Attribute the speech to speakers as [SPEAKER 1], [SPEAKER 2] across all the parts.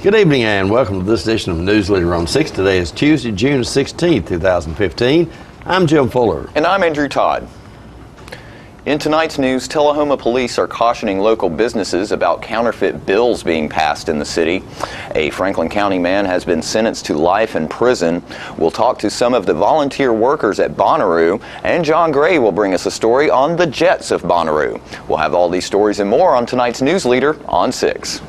[SPEAKER 1] Good evening and welcome to this edition of Newsleader on 6. Today is Tuesday, June 16, 2015. I'm Jim Fuller.
[SPEAKER 2] And I'm Andrew Todd. In tonight's news, Tullahoma police are cautioning local businesses about counterfeit bills being passed in the city. A Franklin County man has been sentenced to life in prison. We'll talk to some of the volunteer workers at Bonnaroo, and John Gray will bring us a story on the Jets of Bonnaroo. We'll have all these stories and more on tonight's Newsleader on 6.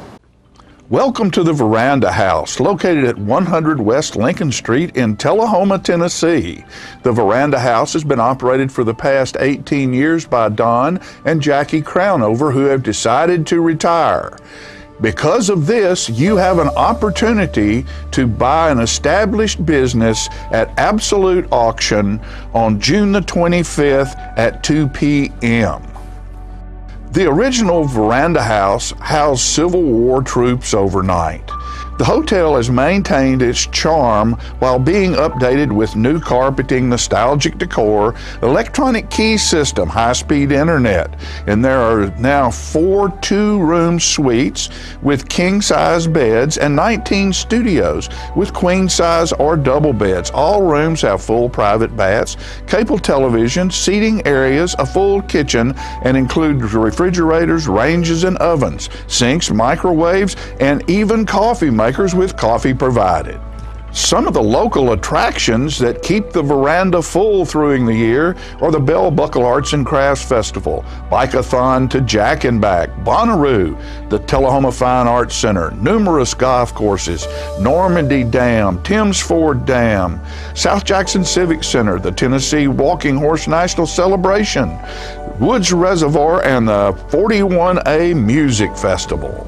[SPEAKER 3] Welcome to the Veranda House, located at 100 West Lincoln Street in Tullahoma, Tennessee. The Veranda House has been operated for the past 18 years by Don and Jackie Crownover, who have decided to retire. Because of this, you have an opportunity to buy an established business at absolute auction on June the 25th at 2 p.m. The original Veranda House housed Civil War troops overnight. The hotel has maintained its charm while being updated with new carpeting, nostalgic decor, electronic key system, high-speed internet, and there are now 4 two-room suites with king-size beds and 19 studios with queen-size or double beds. All rooms have full private baths, cable television, seating areas, a full kitchen, and include refrigerators, ranges, and ovens, sinks, microwaves, and even coffee makers with coffee provided. Some of the local attractions that keep the veranda full through the year are the Bell Buckle Arts and Crafts Festival, Bike-a-thon to Jack and Back, Bonnaroo, the Tullahoma Fine Arts Center, numerous golf courses, Normandy Dam, Timms Ford Dam, South Jackson Civic Center, the Tennessee Walking Horse National Celebration, Woods Reservoir, and the 41A Music Festival.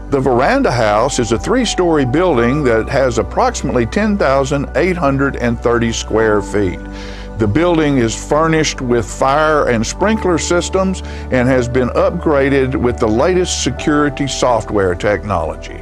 [SPEAKER 3] The Veranda House is a 3-story building that has approximately 10,830 square feet. The building is furnished with fire and sprinkler systems and has been upgraded with the latest security software technology.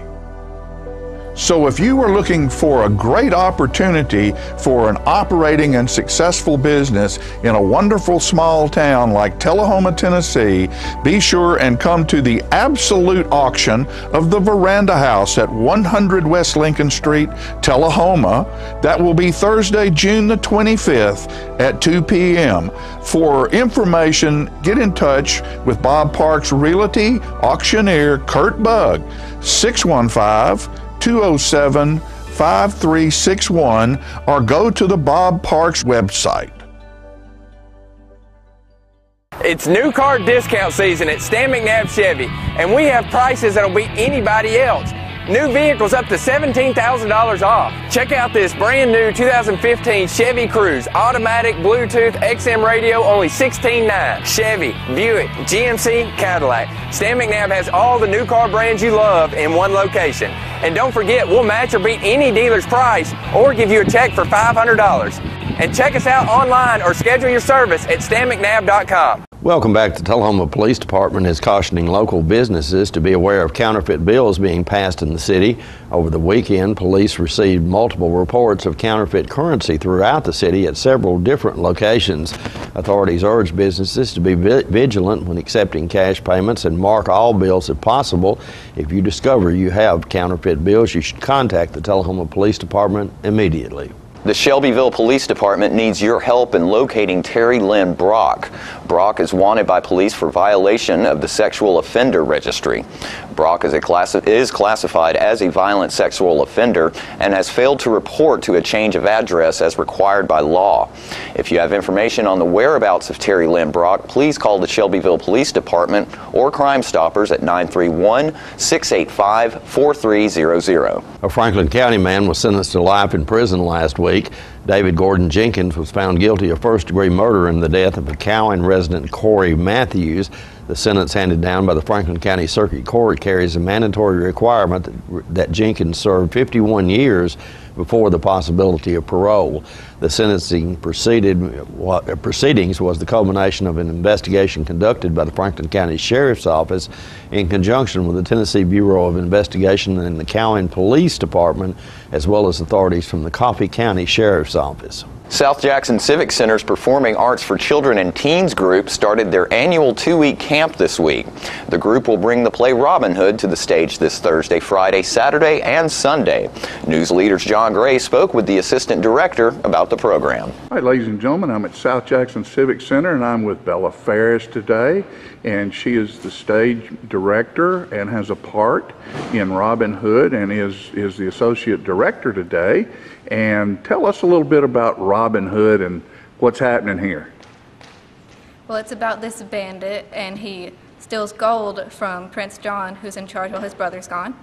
[SPEAKER 3] So if you are looking for a great opportunity for an operating and successful business in a wonderful small town like Tullahoma, Tennessee, be sure and come to the absolute auction of the Veranda House at 100 West Lincoln Street, Tullahoma. That will be Thursday, June the 25th at 2 p.m. For information, get in touch with Bob Parks Realty auctioneer Kurt Bugg, 615-207-5361, or go to the Bob Parks website.
[SPEAKER 4] It's new car discount season at Stan McNabb Chevy, and we have prices that'll beat anybody else. New vehicles up to $17,000 off. Check out this brand new 2015 Chevy Cruze, automatic Bluetooth XM radio, only $16,900. Chevy, Buick, GMC, Cadillac. Stan McNabb has all the new car brands you love in one location. And don't forget, we'll match or beat any dealer's price or give you a check for $500. And check us out online or schedule your service at stanmcnabb.com.
[SPEAKER 1] Welcome back. The Tullahoma Police Department is cautioning local businesses to be aware of counterfeit bills being passed in the city. Over the weekend, police received multiple reports of counterfeit currency throughout the city at several different locations. Authorities urge businesses to be vigilant when accepting cash payments and mark all bills if possible. If you discover you have counterfeit bills, you should contact the Tullahoma Police Department immediately.
[SPEAKER 2] The Shelbyville Police Department needs your help in locating Terry Lynn Brock. Brock is wanted by police for violation of the Sexual Offender Registry. Brock is classified as a violent sexual offender and has failed to report to a change of address as required by law. If you have information on the whereabouts of Terry Lynn Brock, please call the Shelbyville Police Department or Crime Stoppers at 931-685-4300.
[SPEAKER 1] A Franklin County man was sentenced to life in prison last week. David Gordon Jenkins was found guilty of first-degree murder in the death of a Cowan resident, Corey Matthews. The sentence handed down by the Franklin County Circuit Court carries a mandatory requirement that Jenkins served 51 years before the possibility of parole. The sentencing proceedings was the culmination of an investigation conducted by the Franklin County Sheriff's Office in conjunction with the Tennessee Bureau of Investigation and the Cowan Police Department, as well as authorities from the Coffee County Sheriff's Office.
[SPEAKER 2] South Jackson Civic Center's Performing Arts for Children and Teens group started their annual 2-week camp this week. The group will bring the play Robin Hood to the stage this Thursday, Friday, Saturday, and Sunday. Newsleader's John Gray spoke with the assistant director about the program.
[SPEAKER 3] All right, ladies and gentlemen, I'm at South Jackson Civic Center, and I'm with Bella Ferris today, and she is the stage director and has a part in Robin Hood and is the associate director today. And tell us a little bit about Robin Hood and what's happening here.
[SPEAKER 5] Well, it's about this bandit, and he steals gold from Prince John, who's in charge while his brother's gone.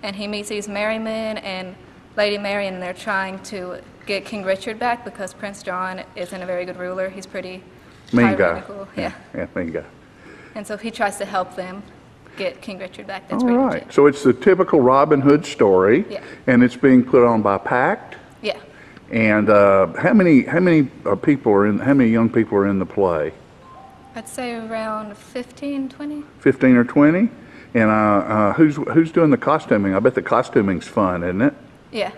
[SPEAKER 5] And he meets these merrymen and Lady Mary, and they're trying to get King Richard back because Prince John isn't a very good ruler. He's pretty
[SPEAKER 3] mean guy.
[SPEAKER 5] tyrannical. Yeah,
[SPEAKER 3] mean guy.
[SPEAKER 5] And so he tries to help them get King Richard back. That's
[SPEAKER 3] All
[SPEAKER 5] pretty much
[SPEAKER 3] right,
[SPEAKER 5] it.
[SPEAKER 3] so it's the typical Robin Hood story,
[SPEAKER 5] Yeah.
[SPEAKER 3] and it's being put on by Pact.
[SPEAKER 5] Yeah.
[SPEAKER 3] And how many people are in? How many young people are in the play?
[SPEAKER 5] I'd say around 15, 20.
[SPEAKER 3] 15 or 20. And who's doing the costuming? I bet the costuming's fun, isn't it?
[SPEAKER 5] Yeah.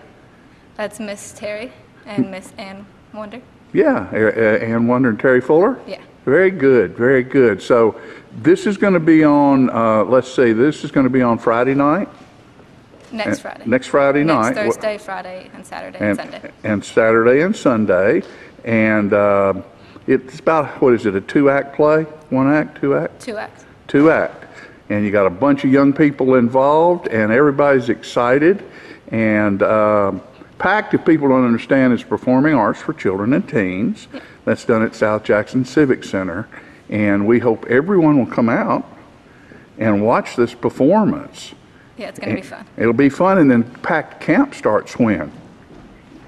[SPEAKER 5] That's Miss Terry and Miss Ann Wonder.
[SPEAKER 3] Yeah, Ann Wonder and Terry Fuller.
[SPEAKER 5] Yeah.
[SPEAKER 3] Very good, very good. So this is going to be on. Let's see, this is going to be on Friday night.
[SPEAKER 5] Next Friday.
[SPEAKER 3] Next Friday night.
[SPEAKER 5] Next Thursday, Friday, and Saturday and Sunday.
[SPEAKER 3] And Saturday and Sunday. And it's about, what is it, a 2-act play? 1 act, 2 act?
[SPEAKER 5] 2 acts.
[SPEAKER 3] 2 act. And you got a bunch of young people involved, and everybody's excited. And Pact, if people don't understand, is Performing Arts for Children and Teens.
[SPEAKER 5] Yeah.
[SPEAKER 3] That's done at South Jackson Civic Center. And we hope everyone will come out and watch this performance.
[SPEAKER 5] Yeah, it's going to be fun.
[SPEAKER 3] It'll be fun, and then Pact Camp starts when?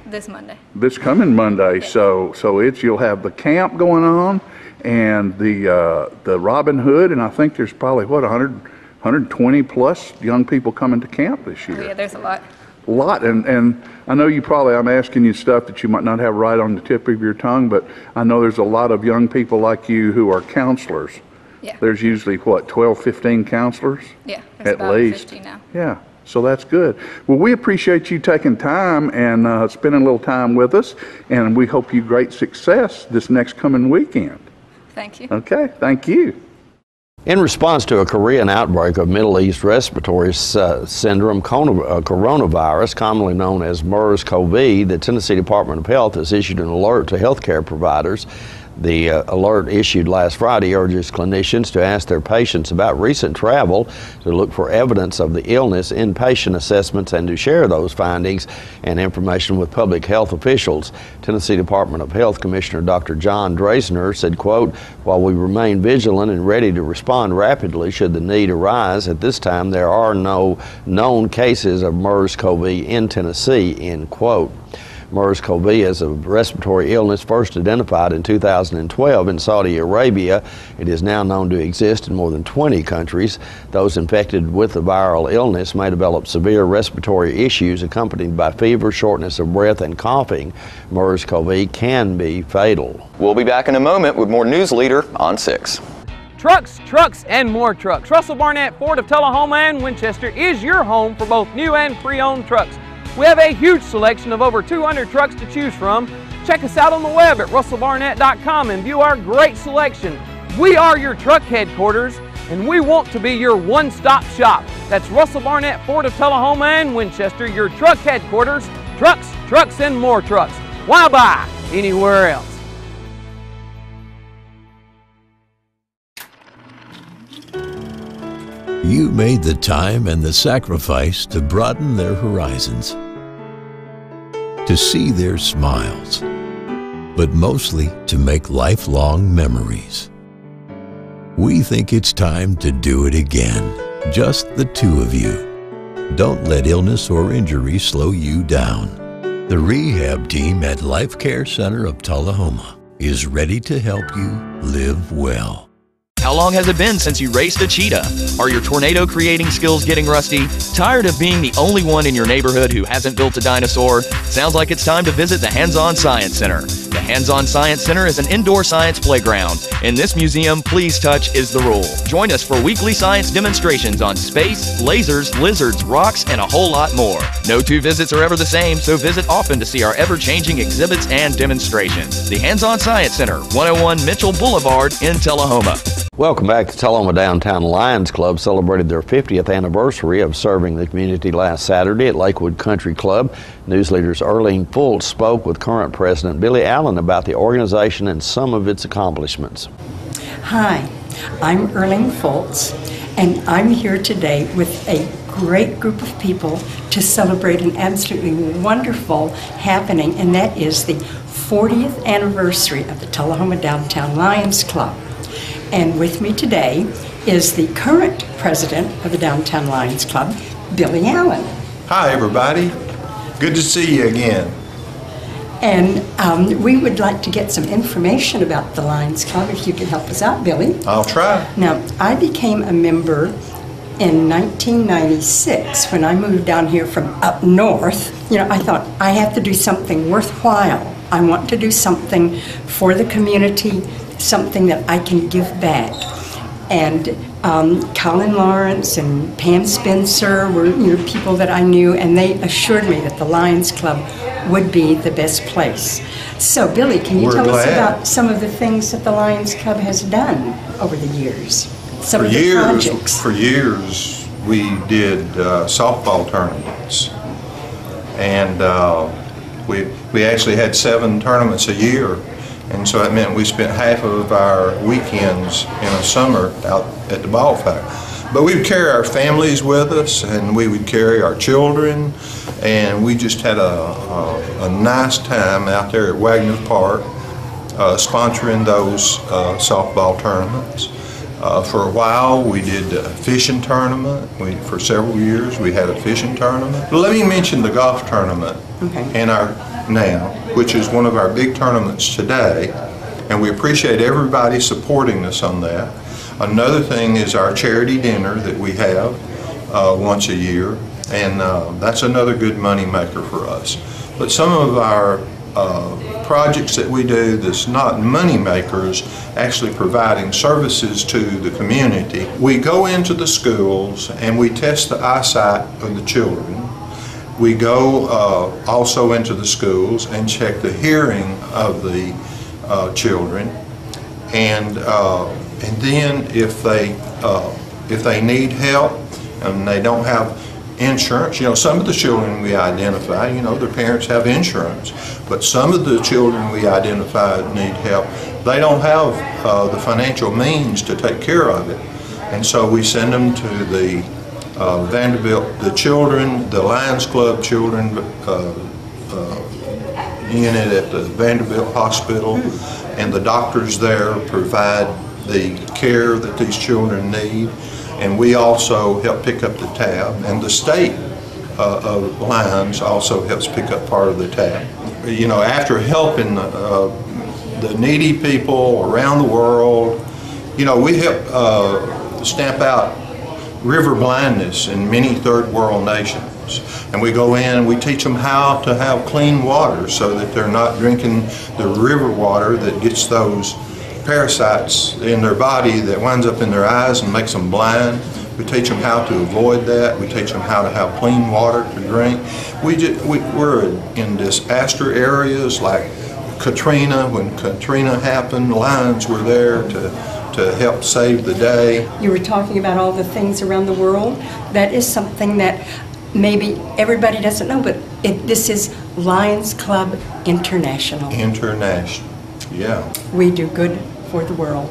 [SPEAKER 5] This Monday.
[SPEAKER 3] This coming Monday.
[SPEAKER 5] Yeah.
[SPEAKER 3] So you'll have the camp going on, and the Robin Hood, and I think there's probably 120 plus young people coming to camp this year.
[SPEAKER 5] Oh, yeah, there's a lot.
[SPEAKER 3] A lot, and I know I'm asking you stuff that you might not have right on the tip of your tongue, but I know there's a lot of young people like you who are counselors.
[SPEAKER 5] Yeah.
[SPEAKER 3] There's usually 12, 15 counselors?
[SPEAKER 5] Yeah, there's
[SPEAKER 3] At
[SPEAKER 5] about
[SPEAKER 3] least.
[SPEAKER 5] 50 now.
[SPEAKER 3] Yeah, so that's good. Well, we appreciate you taking time and spending a little time with us, and we hope you great success this next coming weekend.
[SPEAKER 5] Thank you.
[SPEAKER 3] Okay, thank you.
[SPEAKER 1] In response to a Korean outbreak of Middle East respiratory syndrome coronavirus, commonly known as MERS-CoV, the Tennessee Department of Health has issued an alert to healthcare providers. The alert issued last Friday urges clinicians to ask their patients about recent travel, to look for evidence of the illness in patient assessments, and to share those findings and information with public health officials. Tennessee Department of Health Commissioner Dr. John Draisner said, quote, "While we remain vigilant and ready to respond rapidly should the need arise, at this time there are no known cases of MERS-CoV in Tennessee," end quote. MERS-CoV is a respiratory illness first identified in 2012 in Saudi Arabia. It is now known to exist in more than 20 countries. Those infected with the viral illness may develop severe respiratory issues accompanied by fever, shortness of breath, and coughing. MERS-CoV can be fatal.
[SPEAKER 2] We'll be back in a moment with more Newsleader on 6.
[SPEAKER 6] Trucks, trucks, and more trucks. Russell Barnett Ford of Tullahoma and Winchester is your home for both new and pre-owned trucks. We have a huge selection of over 200 trucks to choose from. Check us out on the web at russellbarnett.com and view our great selection. We are your truck headquarters, and we want to be your one-stop shop. That's Russell Barnett Ford of Tullahoma and Winchester, your truck headquarters. Trucks, trucks, and more trucks. Why buy anywhere else?
[SPEAKER 7] You made the time and the sacrifice to broaden their horizons, to see their smiles, but mostly to make lifelong memories. We think it's time to do it again, just the two of you. Don't let illness or injury slow you down. The rehab team at Life Care Center of Tullahoma is ready to help you live well.
[SPEAKER 8] How long has it been since you raced a cheetah? Are your tornado creating skills getting rusty? Tired of being the only one in your neighborhood who hasn't built a dinosaur? Sounds like it's time to visit the Hands-On Science Center. The Hands-On Science Center is an indoor science playground. In this museum, please touch is the rule. Join us for weekly science demonstrations on space, lasers, lizards, rocks, and a whole lot more. No two visits are ever the same, so visit often to see our ever-changing exhibits and demonstrations. The Hands-On Science Center, 101 Mitchell Boulevard in Tullahoma.
[SPEAKER 1] Welcome back to Tullahoma Downtown Lions Club. Celebrated their 50th anniversary of serving the community last Saturday at Lakewood Country Club. Newsleader's Erling Fultz spoke with current president Billy Allen about the organization and some of its accomplishments.
[SPEAKER 9] Hi, I'm Erling Fultz, and I'm here today with a great group of people to celebrate an absolutely wonderful happening, and that is the 40th anniversary of the Tullahoma Downtown Lions Club. And with me today is the current president of the Downtown Lions Club, Billy Allen.
[SPEAKER 10] Hi, everybody. Good to see you again.
[SPEAKER 9] And we would like to get some information about the Lions Club, if you could help us out, Billy.
[SPEAKER 10] I'll try.
[SPEAKER 9] Now, I became a member in 1996 when I moved down here from up north. You know, I thought, I have to do something worthwhile. I want to do something for the community, something that I can give back. And Colin Lawrence and Pam Spencer were people that I knew, and they assured me that the Lions Club would be the best place. So, Billy, can you tell us about some of the things that the Lions Club has done over the years? Some of the projects.
[SPEAKER 10] For years, we did softball tournaments, and we actually had 7 tournaments a year. And so that meant we spent half of our weekends in the summer out at the ball field. But we would carry our families with us, and we would carry our children, and we just had a nice time out there at Wagner Park sponsoring those softball tournaments. For a while, we did a fishing tournament. For several years, we had a fishing tournament. Let me mention the golf tournament which is one of our big tournaments today, and we appreciate everybody supporting us on that. Another thing is our charity dinner that we have once a year, and that's another good money maker for us. But some of our projects that we do that's not money makers, actually providing services to the community. We go into the schools and we test the eyesight of the children. We go also into the schools and check the hearing of the children, and then if they need help and they don't have insurance, some of the children we identify, their parents have insurance, but some of the children we identify need help. They don't have the financial means to take care of it, and so we send them to the Vanderbilt, the Lions Club children unit at the Vanderbilt Hospital, and the doctors there provide the care that these children need, and we also help pick up the tab, and the state of Lions also helps pick up part of the tab. After helping the needy people around the world, we help stamp out river blindness in many third world nations, and we go in and we teach them how to have clean water so that they're not drinking the river water that gets those parasites in their body that winds up in their eyes and makes them blind. We teach them how to avoid that. We teach them how to have clean water to drink. We're in disaster areas like Katrina. When Katrina happened, Lions were there to help save the day.
[SPEAKER 9] You were talking about all the things around the world. That is something that maybe everybody doesn't know, but this is Lions Club International.
[SPEAKER 10] International, yeah.
[SPEAKER 9] We do good for the world.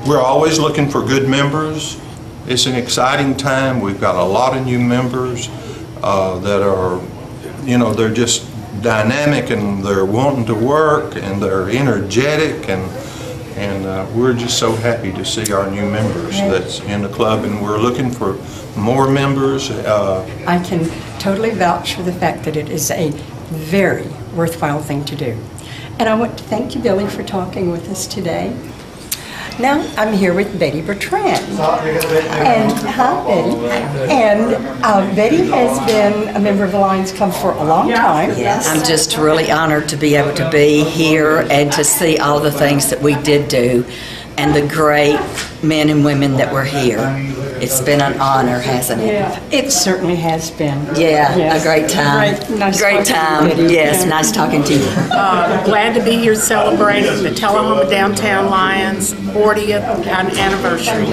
[SPEAKER 10] We're always looking for good members. It's an exciting time. We've got a lot of new members that are, they're just dynamic, and they're wanting to work, and they're energetic, and we're just so happy to see our new members that's in the club, and we're looking for more members.
[SPEAKER 9] I can totally vouch for the fact that it is a very worthwhile thing to do. And I want to thank you, Billy, for talking with us today. Now I'm here with Betty Bertrand. And hi, Betty. And Betty has been a member of the Lions Club for a long time.
[SPEAKER 11] Yes. I'm just really honored to be able to be here and to see all the things that we did do and the great men and women that were here. It's been an honor, hasn't it?
[SPEAKER 9] Yeah, it certainly has been.
[SPEAKER 11] Yeah, yes. A great time.
[SPEAKER 9] Great
[SPEAKER 11] time. Yes, nice talking to you.
[SPEAKER 12] Glad to be here celebrating the Tullahoma Downtown Lions 40th anniversary.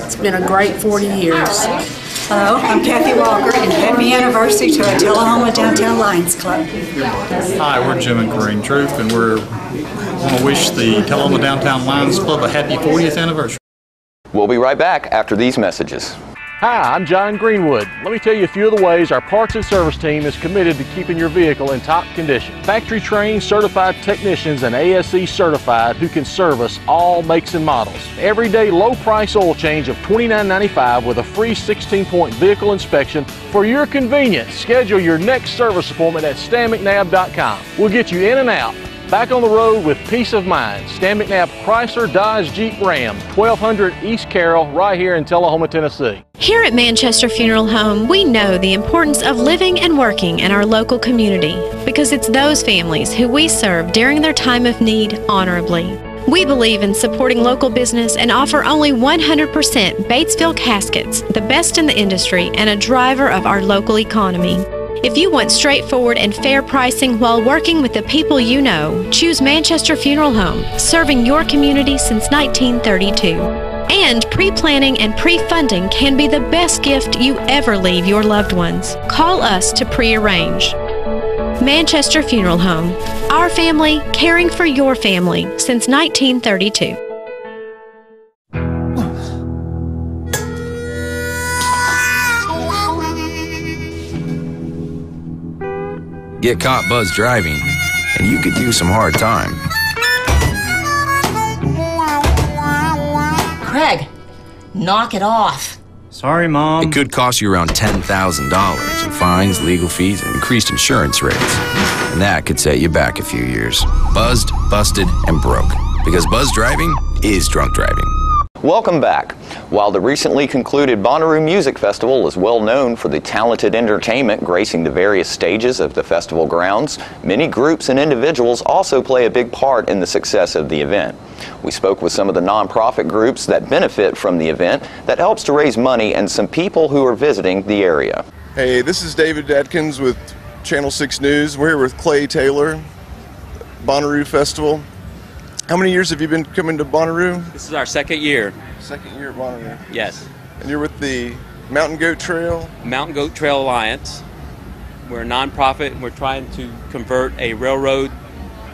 [SPEAKER 12] It's been a great 40 years.
[SPEAKER 13] Hello, I'm Kathy Walker, and happy anniversary to our Tullahoma Downtown Lions Club.
[SPEAKER 14] Hi, we're Jim and Corinne Troop, and we're want to wish the Tullahoma Downtown Lions Club a happy 40th anniversary.
[SPEAKER 2] We'll be right back after these messages.
[SPEAKER 15] Hi, I'm John Greenwood. Let me tell you a few of the ways our parts and service team is committed to keeping your vehicle in top condition. Factory trained, certified technicians and ASE certified who can service all makes and models. Everyday low price oil change of $29.95 with a free 16-point vehicle inspection for your convenience. Schedule your next service appointment at StanMcNabb.com. We'll get you in and out, back on the road with peace of mind. Stan McNabb Chrysler Dodge Jeep Ram, 1200 East Carroll, right here in Tullahoma, Tennessee.
[SPEAKER 16] Here at Manchester Funeral Home, we know the importance of living and working in our local community because it's those families who we serve during their time of need honorably. We believe in supporting local business and offer only 100% Batesville caskets, the best in the industry and a driver of our local economy. If you want straightforward and fair pricing while working with the people you know, choose Manchester Funeral Home, serving your community since 1932. And pre-planning and pre-funding can be the best gift you ever leave your loved ones. Call us to pre-arrange. Manchester Funeral Home, our family caring for your family since 1932.
[SPEAKER 17] Get caught buzz driving, and you could do some hard time.
[SPEAKER 18] Craig, knock it off.
[SPEAKER 17] Sorry, Mom. It could cost you around $10,000 in fines, legal fees, and increased insurance rates. And that could set you back a few years. Buzzed, busted, and broke. Because buzz driving is drunk driving.
[SPEAKER 2] Welcome back. While the recently concluded Bonnaroo Music Festival is well known for the talented entertainment gracing the various stages of the festival grounds, many groups and individuals also play a big part in the success of the event. We spoke with some of the nonprofit groups that benefit from the event that helps to raise money and some people who are visiting the area.
[SPEAKER 19] Hey, this is David Adkins with Channel 6 News. We're here with Clay Taylor, Bonnaroo Festival. How many years have you been coming to Bonnaroo?
[SPEAKER 20] This is our second year.
[SPEAKER 19] Second year at Bonnaroo.
[SPEAKER 20] Yes.
[SPEAKER 19] And you're with the Mountain Goat Trail?
[SPEAKER 20] Mountain Goat Trail Alliance. We're a nonprofit and we're trying to convert a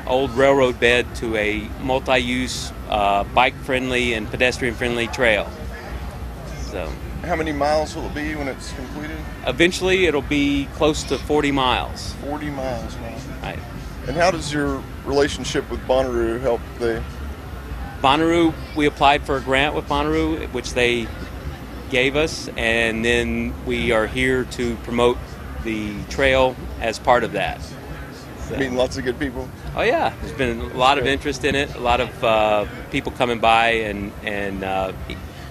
[SPEAKER 20] old railroad bed to a multi-use, bike-friendly and pedestrian-friendly trail. So.
[SPEAKER 19] How many miles will it be when it's completed?
[SPEAKER 20] Eventually it'll be close to 40 miles.
[SPEAKER 19] 40 miles, wow.
[SPEAKER 20] Right.
[SPEAKER 19] And how does your relationship with Bonnaroo help
[SPEAKER 20] Bonnaroo, we applied for a grant with Bonnaroo, which they gave us, and then we are here to promote the trail as part of that. So.
[SPEAKER 19] Meeting lots of good people?
[SPEAKER 20] Oh yeah, there's been a lot of interest in it, a lot of people coming by and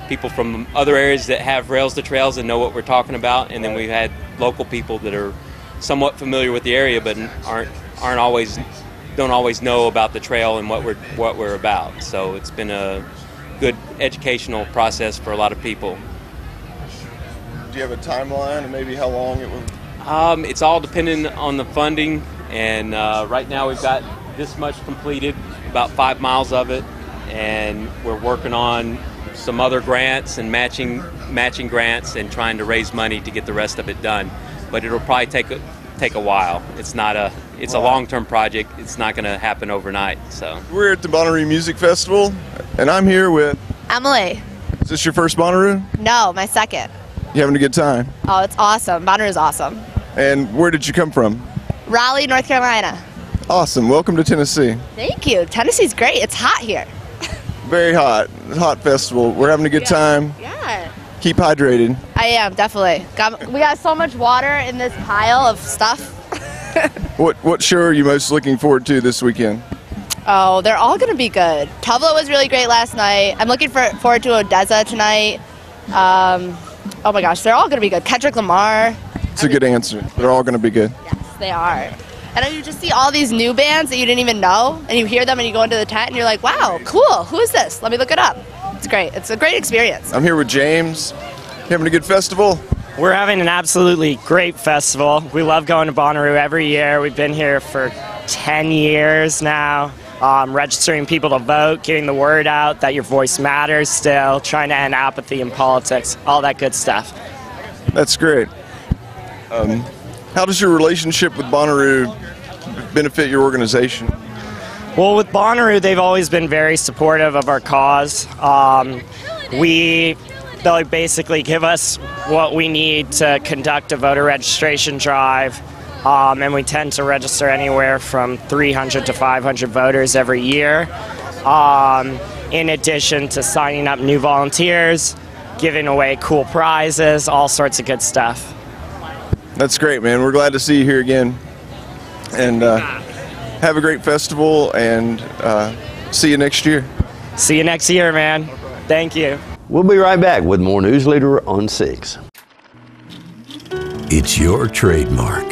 [SPEAKER 20] people from other areas that have rails to trails and know what we're talking about, and then we've had local people that are somewhat familiar with the area but don't always know about the trail and what we're about. So it's been a good educational process for a lot of people.
[SPEAKER 19] Do you have a timeline and maybe how long it will?
[SPEAKER 20] It's all dependent on the funding, and right now we've got this much completed, about 5 miles of it, and we're working on some other grants and matching grants and trying to raise money to get the rest of it done. But it'll probably take a while. It's a long-term project. It's not going to happen overnight. So
[SPEAKER 19] we're at the Bonnaroo Music Festival, and I'm here with
[SPEAKER 21] Emily.
[SPEAKER 19] Is this your first Bonnaroo?
[SPEAKER 21] No, my second.
[SPEAKER 19] You having a good time?
[SPEAKER 21] Oh, it's awesome. Bonnaroo is awesome.
[SPEAKER 19] And where did you come from?
[SPEAKER 21] Raleigh, North Carolina.
[SPEAKER 19] Awesome. Welcome to Tennessee.
[SPEAKER 21] Thank you. Tennessee's great. It's hot here.
[SPEAKER 19] Very hot. Hot festival. We're having a good time.
[SPEAKER 21] Yeah.
[SPEAKER 19] Keep hydrated.
[SPEAKER 21] I am, definitely. We got so much water in this pile of stuff.
[SPEAKER 19] What show are you most looking forward to this weekend?
[SPEAKER 21] Oh, they're all going to be good. Tuvla was really great last night. I'm looking forward to Odessa tonight. Oh my gosh, they're all going to be good. Kendrick Lamar.
[SPEAKER 19] It's a good answer. They're all going to be good.
[SPEAKER 21] Yes, they are. And then you just see all these new bands that you didn't even know, and you hear them and you go into the tent and you're like, wow, cool, who is this? Let me look it up. It's great. It's a great experience.
[SPEAKER 19] I'm here with James. Having a good festival?
[SPEAKER 4] We're having an absolutely great festival. We love going to Bonnaroo every year. We've been here for 10 years now, registering people to vote, getting the word out that your voice matters still, trying to end apathy in politics, all that good stuff.
[SPEAKER 19] That's great. How does your relationship with Bonnaroo benefit your organization?
[SPEAKER 4] Well, with Bonnaroo, they've always been very supportive of our cause. They'll basically give us what we need to conduct a voter registration drive, and we tend to register anywhere from 300 to 500 voters every year, in addition to signing up new volunteers, giving away cool prizes, all sorts of good stuff.
[SPEAKER 19] That's great, man. We're glad to see you here again. And have a great festival, and see you next year.
[SPEAKER 4] See you next year, man. Thank you.
[SPEAKER 1] We'll be right back with more Newsleader on 6.
[SPEAKER 7] It's your trademark.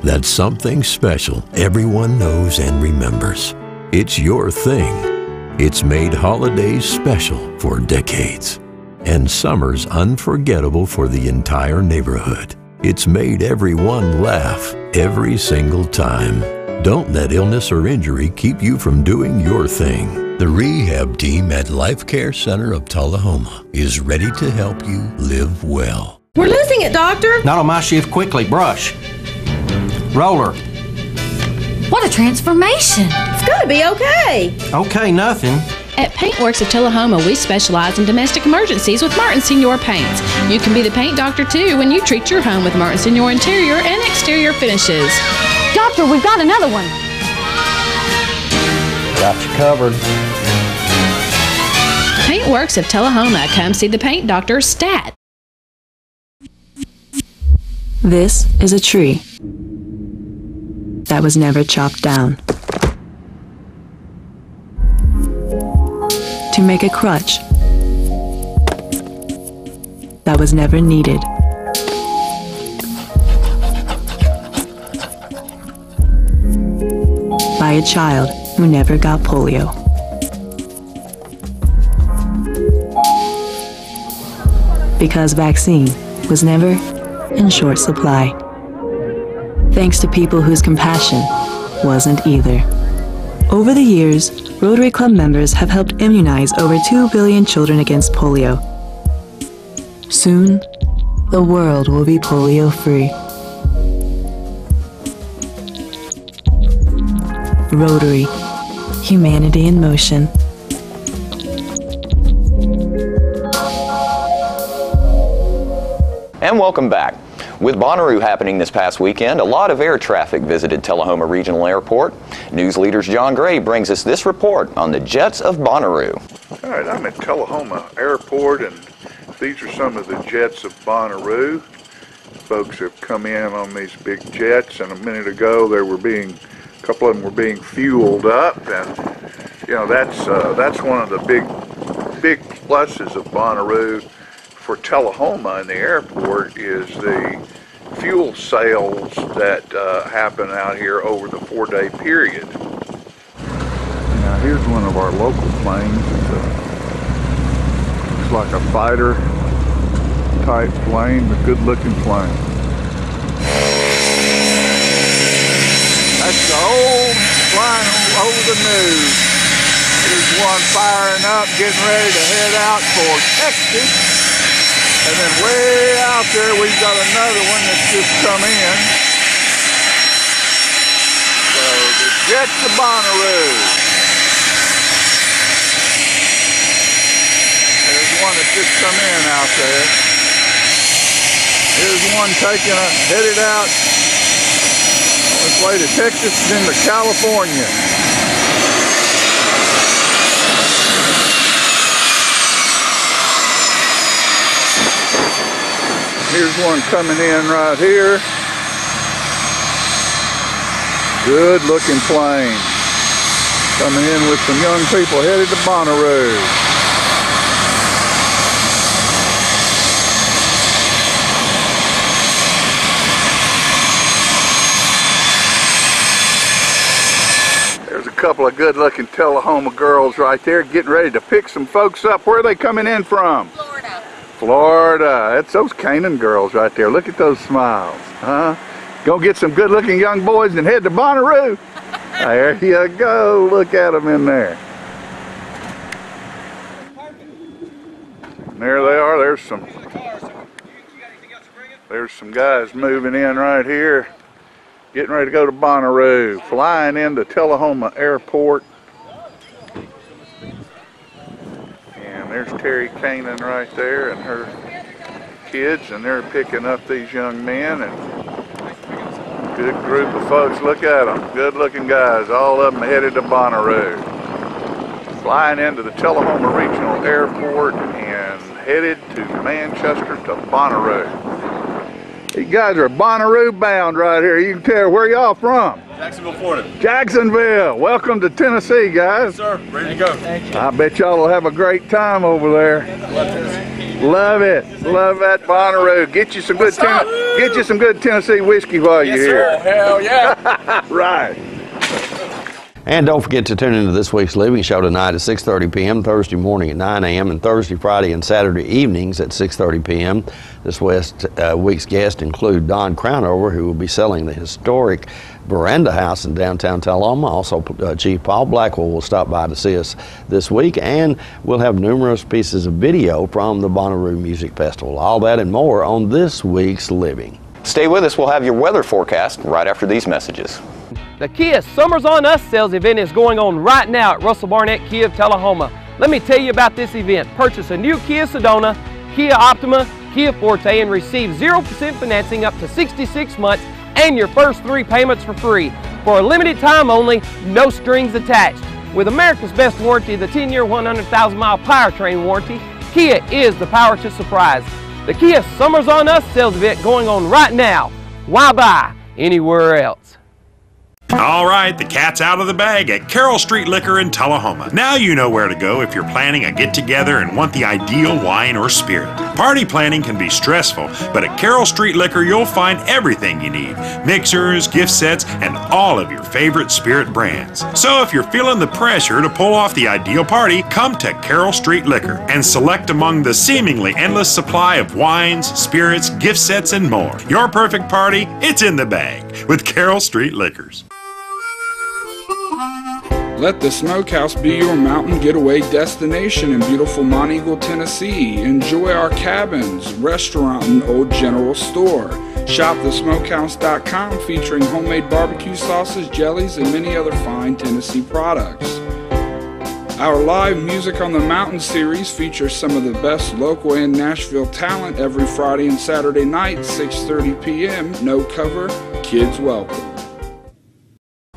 [SPEAKER 7] That's something special everyone knows and remembers. It's your thing. It's made holidays special for decades, and summers unforgettable for the entire neighborhood. It's made everyone laugh every single time. Don't let illness or injury keep you from doing your thing. The rehab team at Life Care Center of Tullahoma is ready to help you live well.
[SPEAKER 22] We're losing it, Doctor.
[SPEAKER 23] Not on my shift. Quickly, brush. Roller.
[SPEAKER 22] What a transformation. It's gonna be okay.
[SPEAKER 23] Okay, nothing.
[SPEAKER 24] At Paintworks of Tullahoma, we specialize in domestic emergencies with Martin Senior Paints. You can be the paint doctor too when you treat your home with Martin Senior interior and exterior finishes.
[SPEAKER 22] Doctor, we've got another one.
[SPEAKER 23] Got you covered.
[SPEAKER 24] Paintworks of Tullahoma. Come see the paint doctor, Stat.
[SPEAKER 25] This is a tree that was never chopped down to make a crutch that was never needed. By a child who never got polio. Because vaccine was never in short supply. Thanks to people whose compassion wasn't either. Over the years, Rotary Club members have helped immunize over 2 billion children against polio. Soon, the world will be polio-free. Rotary, humanity in motion.
[SPEAKER 2] And welcome back. With Bonnaroo happening this past weekend, a lot of air traffic visited Tullahoma Regional Airport. Newsleader's John Gray brings us this report on the jets of Bonnaroo.
[SPEAKER 3] All right, I'm at Tullahoma Airport, and these are some of the jets of Bonnaroo. Folks have come in on these big jets, and a minute ago a couple of them were being fueled up, and that's one of the big pluses of Bonnaroo for Tullahoma and the airport is the fuel sales that happen out here over the 4-day period. Now here's one of our local planes. Looks like a fighter type plane, a good looking plane. That's the old flying over the news. Here's one firing up, getting ready to head out for Texas. And then way out there, we've got another one that's just come in. So the jets of Bonnaroo. There's one that's just come in out there. Here's one headed out on its way to Texas and into California. Here's one coming in right here. Good looking plane. Coming in with some young people headed to Bonnaroo. There's a couple of good-looking Tullahoma girls right there getting ready to pick some folks up. Where are they coming in from? Florida. Florida. That's those Canaan girls right there. Look at those smiles. Huh? Gonna get some good-looking young boys and head to Bonnaroo. There you go. Look at them in there. And there they are. There's some guys moving in right here, getting ready to go to Bonnaroo, flying into Tullahoma Airport. And there's Terry Canaan right there and her kids, and they're picking up these young men. And good group of folks. Look at them. Good looking guys. All of them headed to Bonnaroo. Flying into the Tullahoma Regional Airport and headed to Manchester to Bonnaroo. These guys are Bonnaroo bound right here. You can tell. Where y'all from?
[SPEAKER 5] Jacksonville, Florida.
[SPEAKER 3] Jacksonville. Welcome to Tennessee, guys.
[SPEAKER 5] Yes, sir. Ready to go. Thank you.
[SPEAKER 3] I bet y'all will have a great time over there. Love it. Love that Bonnaroo. Get you some good Tennessee whiskey while you're here.
[SPEAKER 5] Sir. Hell yeah.
[SPEAKER 3] Right.
[SPEAKER 1] And don't forget to tune into this week's Living Show tonight at 6:30 p.m., Thursday morning at 9 a.m., and Thursday, Friday, and Saturday evenings at 6:30 p.m. This week's guests include Don Crownover, who will be selling the historic Veranda House in downtown Tullahoma. Also, Chief Paul Blackwell will stop by to see us this week, and we'll have numerous pieces of video from the Bonnaroo Music Festival. All that and more on this week's Living.
[SPEAKER 2] Stay with us. We'll have your weather forecast right after these messages.
[SPEAKER 6] The Kia Summers on Us sales event is going on right now at Russell Barnett Kia of Tullahoma. Let me tell you about this event. Purchase a new Kia Sedona, Kia Optima, Kia Forte, and receive 0% financing up to 66 months and your first 3 payments for free. For a limited time only, no strings attached. With America's best warranty, the 10-year, 100,000-mile powertrain warranty, Kia is the power to surprise. The Kia Summers on Us sales event going on right now. Why buy anywhere else?
[SPEAKER 8] All right, the cat's out of the bag at Carroll Street Liquor in Tullahoma. Now you know where to go if you're planning a get-together and want the ideal wine or spirit. Party planning can be stressful, but at Carroll Street Liquor you'll find everything you need. Mixers, gift sets, and all of your favorite spirit brands. So if you're feeling the pressure to pull off the ideal party, come to Carroll Street Liquor and select among the seemingly endless supply of wines, spirits, gift sets, and more. Your perfect party, it's in the bag with Carroll Street Liquors.
[SPEAKER 9] Let the Smokehouse be your mountain getaway destination in beautiful Mont Eagle, Tennessee. Enjoy our cabins, restaurant, and old general store. Shop thesmokehouse.com featuring homemade barbecue sauces, jellies, and many other fine Tennessee products. Our live Music on the Mountain series features some of the best local and Nashville talent every Friday and Saturday night, 6:30 p.m. No cover, kids welcome.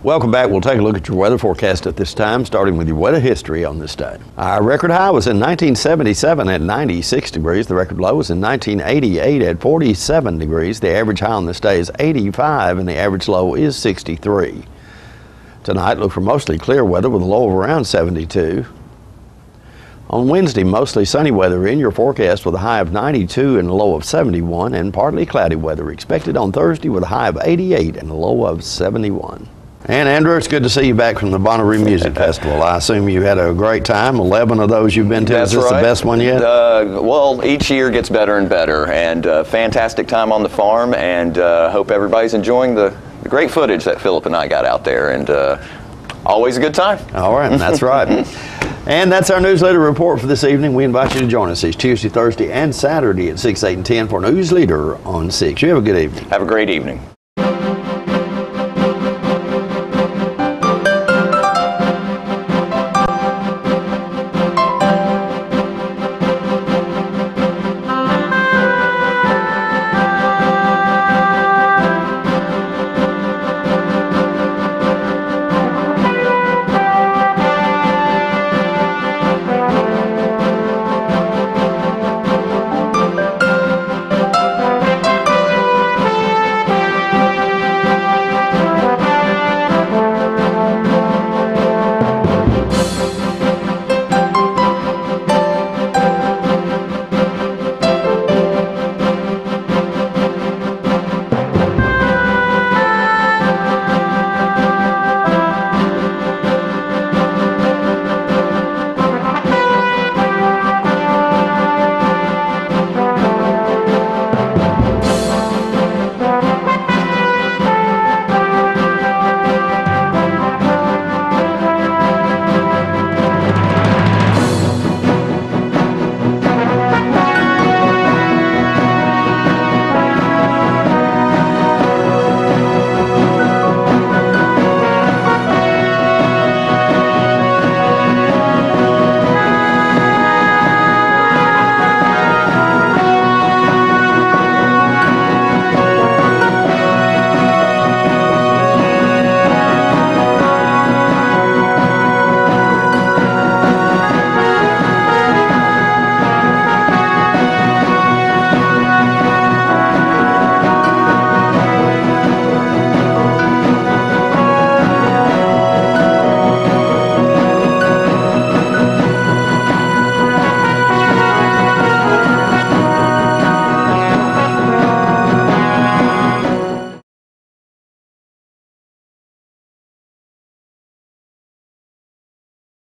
[SPEAKER 1] Welcome back. We'll take a look at your weather forecast at this time, starting with your weather history on this day. Our record high was in 1977 at 96 degrees. The record low was in 1988 at 47 degrees. The average high on this day is 85 and the average low is 63. Tonight, look for mostly clear weather with a low of around 72. On Wednesday, mostly sunny weather in your forecast with a high of 92 and a low of 71, and partly cloudy weather expected on Thursday with a high of 88 and a low of 71. And Andrew, it's good to see you back from the Bonnaroo Music Festival. I assume you had a great time. 11 of those you've been to.
[SPEAKER 2] That's
[SPEAKER 1] Is this
[SPEAKER 2] right.
[SPEAKER 1] the best one yet?
[SPEAKER 2] Well, each year gets better and better, and fantastic time on the farm, and hope everybody's enjoying the great footage that Philip and I got out there, and always a good time.
[SPEAKER 1] All right, that's right. And that's our newsletter report for this evening. We invite you to join us each Tuesday, Thursday, and Saturday at 6, 8, and 10 for Newsleader on 6. You have a good evening.
[SPEAKER 2] Have a great evening.